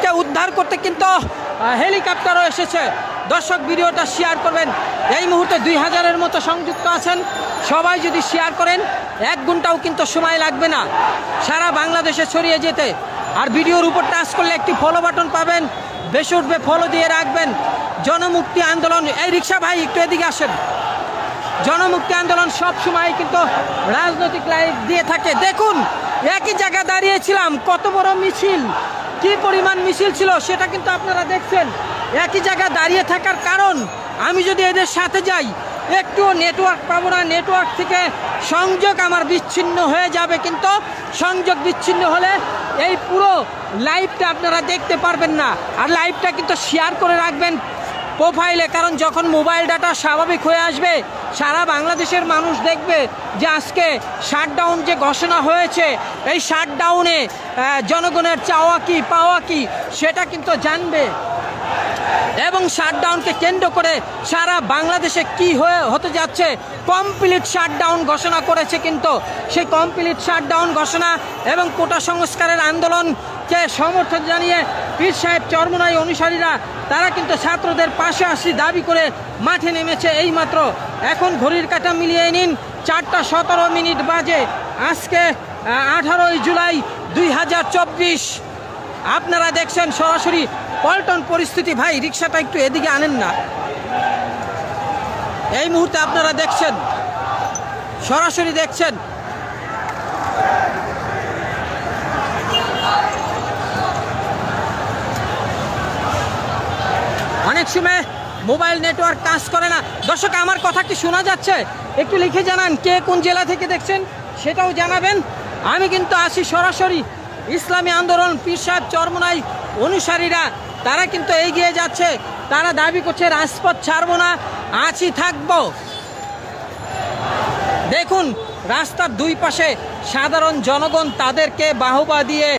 কে উদ্ধার করতে কিন্তু হেলিকপ্টারও এসেছে। দর্শক ভিডিওটা শেয়ার করবেন। এই মুহূর্তে 2000-এর মতো সংযুক্ত আছেন। সবাই যদি শেয়ার করেন 1 ঘন্টাও কিন্তু সময় লাগবে না সারা বাংলাদেশে ছড়িয়ে যেতে। আর ভিডিওর উপর টাচ করলে একটি ফলো বাটন পাবেন, বেশি উঠবে, ফলো দিয়ে রাখবেন। জনমুক্তি আন্দোলন, এই রিক্সা ভাই একটু এদিকে আসেন। জনমুক্তি আন্দোলন সব সময় কিন্তু রাজনৈতিক লাইভ দিয়ে থাকে। দেখুন একই জায়গায় দাঁড়িয়েছিলাম, কত বড় মিছিল, কি পরিমাণ মিছিল ছিল সেটা কিন্তু আপনারা দেখছেন। একই জায়গায় দাঁড়িয়ে থাকার কারণ, আমি যদি এদের সাথে যাই একটুও নেটওয়ার্ক পাবো না, নেটওয়ার্ক থেকে সংযোগ আমার বিচ্ছিন্ন হয়ে যাবে। কিন্তু সংযোগ বিচ্ছিন্ন হলে এই পুরো লাইভটা আপনারা দেখতে পারবেন না। আর লাইভটা কিন্তু শেয়ার করে রাখবেন প্রোফাইলে, কারণ যখন মোবাইল ডাটা স্বাভাবিক হয়ে আসবে সারা বাংলাদেশের মানুষ দেখবে যে আজকে শাটডাউন যে ঘোষণা হয়েছে, এই শাটডাউনে জনগণের চাওয়া কি পাওয়া কি সেটা কিন্তু জানবে। এবং শাটডাউনকে কেন্দ্র করে সারা বাংলাদেশে কি হতে যাচ্ছে, কমপ্লিট শাটডাউন ঘোষণা করেছে। কিন্তু সেই কমপ্লিট শাটডাউন ঘোষণা এবং কোটা সংস্কারের আন্দোলনকে সমর্থন জানিয়ে পীর সাহেব চরমোনাই অনুসারীরা তারা কিন্তু ছাত্রদের পাশে আসি দাবি করে মাঠে নেমেছে এইমাত্র। এখন ঘড়ির কাঁটা মিলিয়ে নিন 4টা 17 মিনিট বাজে। আজকে 18ই জুলাই 2024। আপনারা দেখছেন সরাসরি পল্টন পরিস্থিতি। ভাই রিক্সাটা একটু এদিকে আনেন না। এই মুহূর্তে আপনারা দেখছেন, সরাসরি দেখছেন। অনেক সময় মোবাইল নেটওয়ার্ক কাজ করে না। দর্শক আমার কথা কি শোনা যাচ্ছে? একটু লিখে জানান কে কোন জেলা থেকে দেখছেন, সেটাও জানাবেন। আমি কিন্তু আসি সরাসরি ইসলামী আন্দোলন পীর সাহেব চরমোনাই অনুসারীরা তারা কিন্তু এগিয়ে যাচ্ছে। তারা দাবি করছে রাজপথ ছাড়বো না, আছি থাকবো। দেখুন রাস্তার দুই পাশে সাধারণ জনগণ তাদেরকে বাহবা দিয়ে